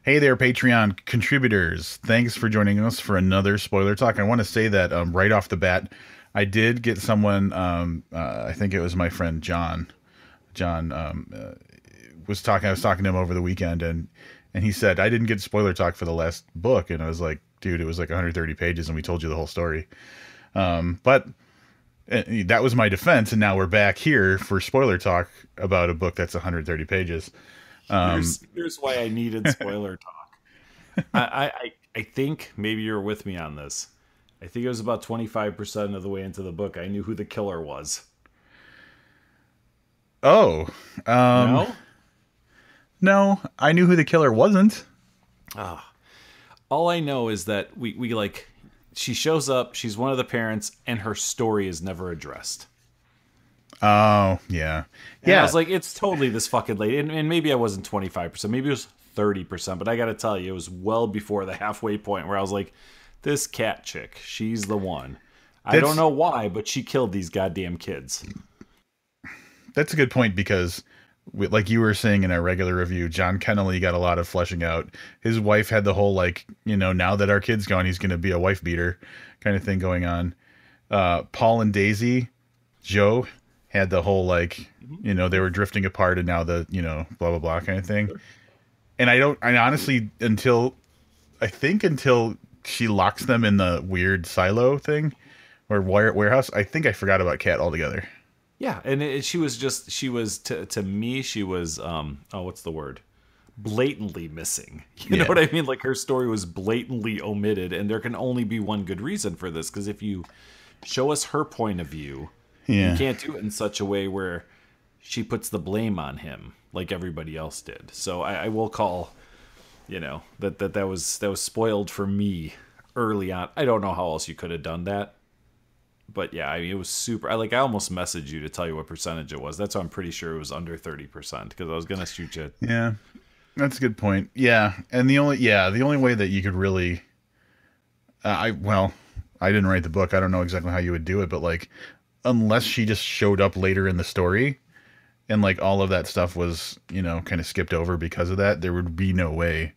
Hey there, Patreon contributors. Thanks for joining us for another spoiler talk. I want to say that right off the bat, I did get someone, I think it was my friend John. John was talking, I was talking to him over the weekend, and he said, I didn't get spoiler talk for the last book. And I was like, dude, it was like 130 pages and we told you the whole story. But that was my defense. And now we're back here for spoiler talk about a book that's 130 pages. Here's why I needed spoiler talk. I think maybe you're with me on this. I think it was about 25% of the way into the book I knew who the killer was. Oh, No? no, I knew who the killer wasn't. Ah. All I know is that we like she shows up, she's one of the parents, and her story is never addressed. Oh, yeah. And I Yeah. was like, it's totally this fucking lady. And maybe I wasn't 25%, maybe it was 30%, but I gotta tell you, it was well before the halfway point where I was like, this cat chick, she's the one. I don't That's know why, but she killed these goddamn kids. that's a good point because like you were saying in our regular review, John Kennelly got a lot of fleshing out. His wife had the whole like, now that our kid's gone, he's going to be a wife beater kind of thing going on. Paul and Daisy, Joe had the whole like, they were drifting apart and now blah blah blah kind of thing. And I honestly until she locks them in the weird silo thing or warehouse, I think I forgot about Kat altogether. Yeah, and she was to me, she was what's the word? Blatantly missing. You know Yeah. what I mean? Like her story was blatantly omitted, and there can only be one good reason for this, because if you show us her point of view, you Yeah. can't do it in such a way where she puts the blame on him like everybody else did. So I will call, that was spoiled for me early on. I don't know how else you could have done that. But yeah, I mean, it was super. I almost messaged you to tell you what percentage it was. That's why I'm pretty sure it was under 30% because I was gonna shoot you. Yeah. That's a good point. Yeah. And the only way that you could really I didn't write the book. I don't know exactly how you would do it, but like unless she just showed up later in the story and like all of that stuff was, kind of skipped over because of that, there would be no way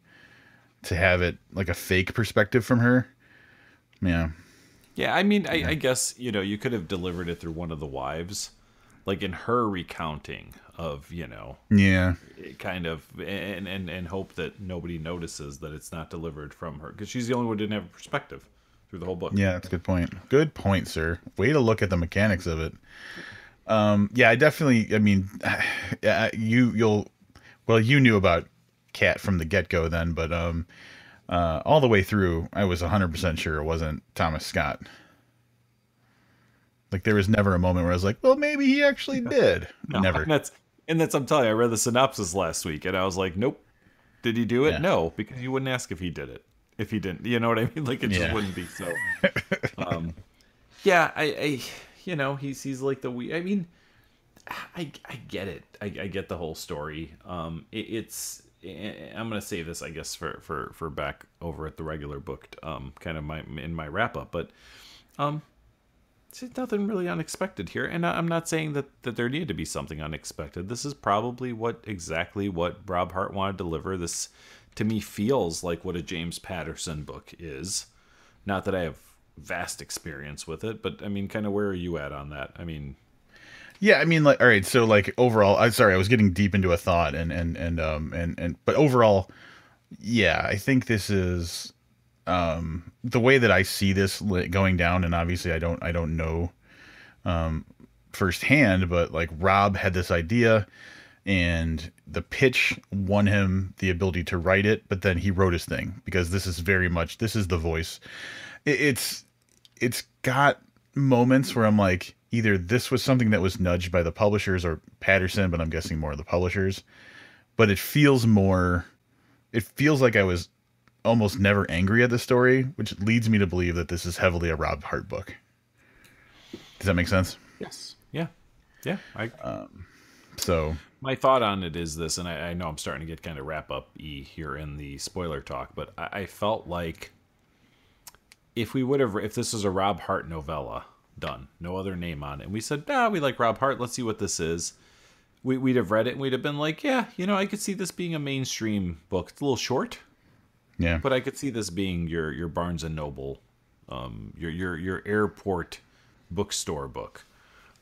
to have it like a fake perspective from her. Yeah. Yeah, I mean, I guess you could have delivered it through one of the wives, like in her recounting of Yeah. kind of and hope that nobody notices that it's not delivered from her because she's the only one who didn't have a perspective through the whole book. Yeah, that's a good point. Good point, sir. Way to look at the mechanics of it. Yeah, I definitely. I mean, you knew about Cat from the get go then, but all the way through, I was 100% sure it wasn't Thomas Scott. Like there was never a moment where I was like, well, maybe he actually did. No, Never. and that's I'm telling you, I read the synopsis last week and I was like, nope. Did he do it? Yeah. No, because you wouldn't ask if he did it. If he didn't, you know what I mean? Like it just Yeah. wouldn't be so. Yeah, he's like the we. I mean, I get it. I get the whole story. It's I'm gonna save this, I guess, for back over at the regular book, kind of my wrap up. But it's nothing really unexpected here, and I'm not saying that there needed to be something unexpected. This is probably exactly what Rob Hart wanted to deliver. This to me feels like what a James Patterson book is. Not that I have vast experience with it, but I mean, kind of where are you at on that? I mean, Yeah, I mean, like, all right. So, like, overall, I'm sorry, I was getting deep into a thought, but overall, yeah, I think this is the way that I see this going down, and obviously, I don't know firsthand, but like, Rob had this idea, and the pitch won him the ability to write it, but then he wrote his thing because this is the voice. It's got moments where I'm like, either this was something that was nudged by the publishers or Patterson, but I'm guessing more the publishers. But it feels like I was almost never angry at the story, which leads me to believe that this is heavily a Rob Hart book. Does that make sense? yes, yeah, yeah. So My thought on it is this, and I know I'm starting to get kind of wrap up here in the spoiler talk, but I felt like if this was a Rob Hart novella done, no other name on it, and we said, we like Rob Hart, let's see what this is, we'd have read it and we'd have been like, yeah, I could see this being a mainstream book. It's a little short, Yeah. But I could see this being your Barnes and Noble, your airport bookstore book.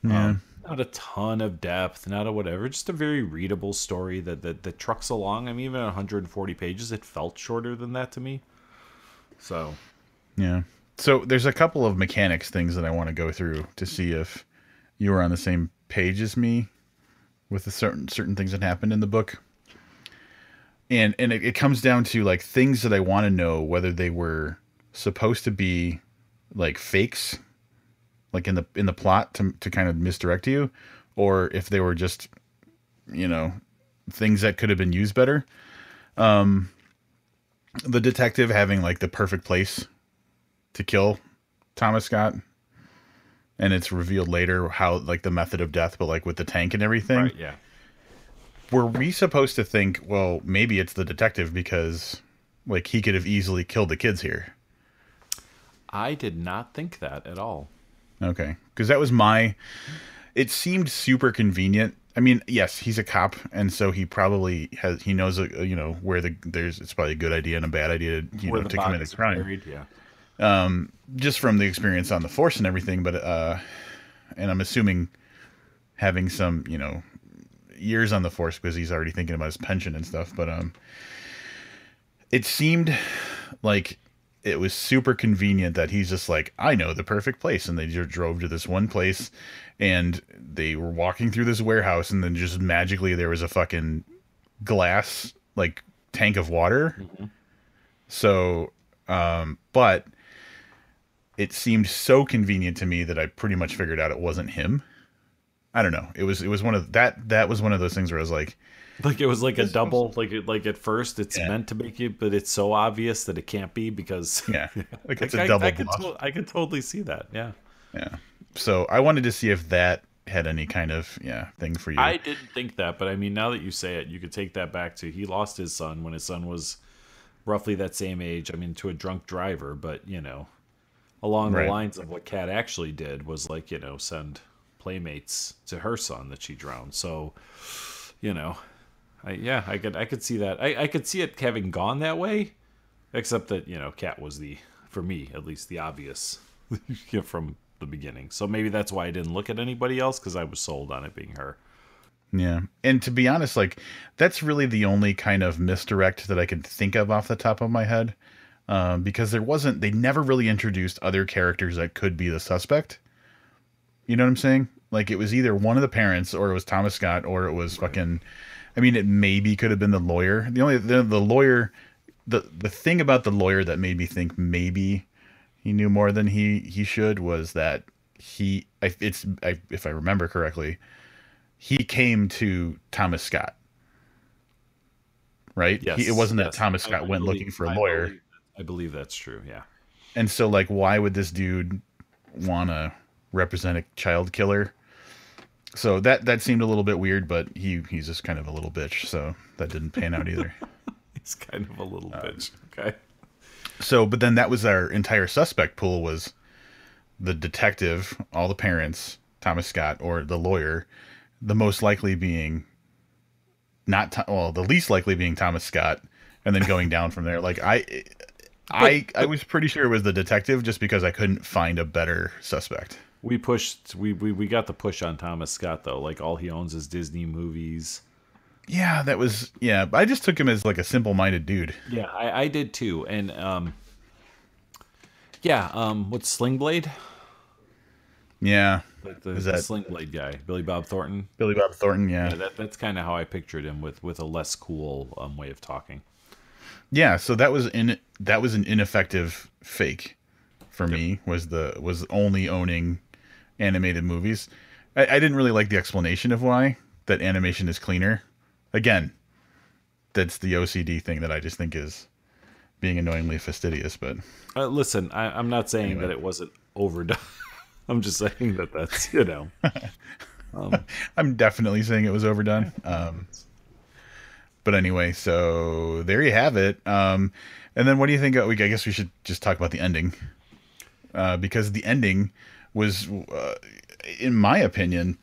Yeah. Not a ton of depth, not a whatever, just a very readable story that trucks along. I mean, even at 140 pages, it felt shorter than that to me. So, Yeah. So there's a couple of mechanics things that I want to go through to see if you were on the same page as me with the certain things that happened in the book. And it comes down to like things that I want to know whether they were supposed to be like fakes, like in the plot to kind of misdirect you, or if they were just, you know, things that could have been used better. The detective having like the perfect place to kill Thomas Scott, and it's revealed later how like the method of death, but like with the tank and everything. right, yeah. Were we supposed to think, well, maybe it's the detective because like he could have easily killed the kids here? I did not think that at all. Okay, because that was my. It seemed super convenient. I mean, yes, he's a cop, and so he probably has. He knows, you know, where there's. It's probably a good idea and a bad idea, Where the to commit a bodies are crime. buried, yeah. Just from the experience on the force and everything. But and I'm assuming having some, you know, years on the force because he's already thinking about his pension and stuff. But it seemed like it was super convenient that he's just like, I know the perfect place, and they just drove to this one place, and they were walking through this warehouse, and then just magically there was a fucking glass like tank of water. Mm-hmm. So, but it seemed so convenient to me that I pretty much figured out it wasn't him. I don't know. It was one of that was one of those things where I was like, Like it was like a double, like at first it's Yeah. meant to make it, but it's so obvious that it can't be because yeah, like it's I, a double I could bluff. I could totally see that. Yeah. Yeah. So I wanted to see if that had any kind of thing for you. I didn't think that, but I mean, now that you say it, you could take that back to he lost his son when his son was roughly that same age. I mean, to a drunk driver, but you know, along the Right. lines of what Kat actually did was like, you know, send playmates to her son that she drowned. So, you know, I could see that. I could see it having gone that way, except that, you know, Kat was for me at least, the obvious from the beginning. So maybe that's why I didn't look at anybody else because I was sold on it being her. Yeah. And to be honest, like that's really the only kind of misdirect that I could think of off the top of my head. Because they never really introduced other characters that could be the suspect. You know what I'm saying? Like it was either one of the parents or it was Thomas Scott or it was fucking, I mean, it maybe could have been the lawyer. The lawyer, the thing about the lawyer that made me think maybe he knew more than he should was that if I remember correctly, he came to Thomas Scott, right? Yes, It wasn't that yes. Thomas Scott went looking for a lawyer. I believe that's true. Yeah. And so like, why would this dude want to represent a child killer? So that seemed a little bit weird, but he's just kind of a little bitch, so that didn't pan out either. He's kind of a little bitch. Okay. So, but then that was our entire suspect pool was the detective, all the parents, Thomas Scott, or the lawyer, the most likely being the least likely being Thomas Scott, and then going down from there. Like I was pretty sure it was the detective just because I couldn't find a better suspect. We got the push on Thomas Scott though. Like all he owns is Disney movies. Yeah, but I just took him as like a simple-minded dude. Yeah, I did too. And what's Sling Blade? Yeah. Like Is the that Sling Blade guy, Billy Bob Thornton. Billy Bob Thornton? Yeah, Yeah. that's kind of how I pictured him with a less cool way of talking. Yeah, so that was an ineffective fake for me, was only owning animated movies. I didn't really like the explanation of why that animation is cleaner. Again, that's the OCD thing that I just think is being annoyingly fastidious. But Listen, I'm not saying Anyway. that it wasn't overdone. I'm just saying that's, you know. I'm definitely saying it was overdone. But anyway, so there you have it. And then what do you think? I guess we should just talk about the ending, because the ending was, in my opinion,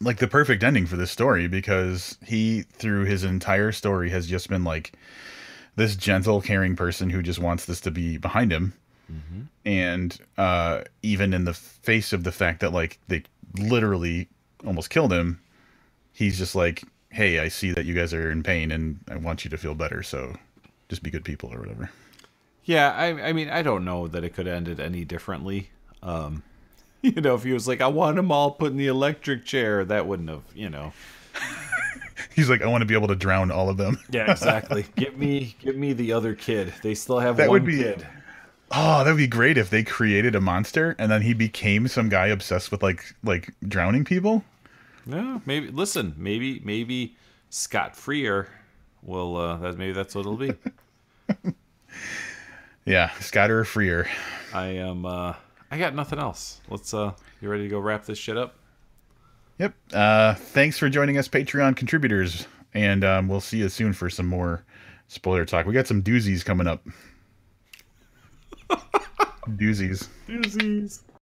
like the perfect ending for this story, because he, through his entire story, has just been like this gentle, caring person who just wants this to be behind him. Mm-hmm. And even in the face of the fact that like they literally almost killed him, he's just like, hey, I see that you guys are in pain and I want you to feel better, so just be good people or whatever. Yeah, I mean, I don't know that it could have ended any differently. If he was like, I want them all put in the electric chair, that wouldn't have. He's like, I want to be able to drown all of them. Yeah, exactly. Give me the other kid. They still have That one would be kid. Oh, that would be great if they created a monster and then he became some guy obsessed with like drowning people. Yeah, maybe. Listen, maybe Scott Freer will. Maybe that's what it'll be. Yeah, Scott or Freer. I am. I got nothing else. Let's. You ready to go wrap this shit up? Yep. Thanks for joining us, Patreon contributors, and we'll see you soon for some more spoiler talk. We got some doozies coming up. Doozies. Doozies.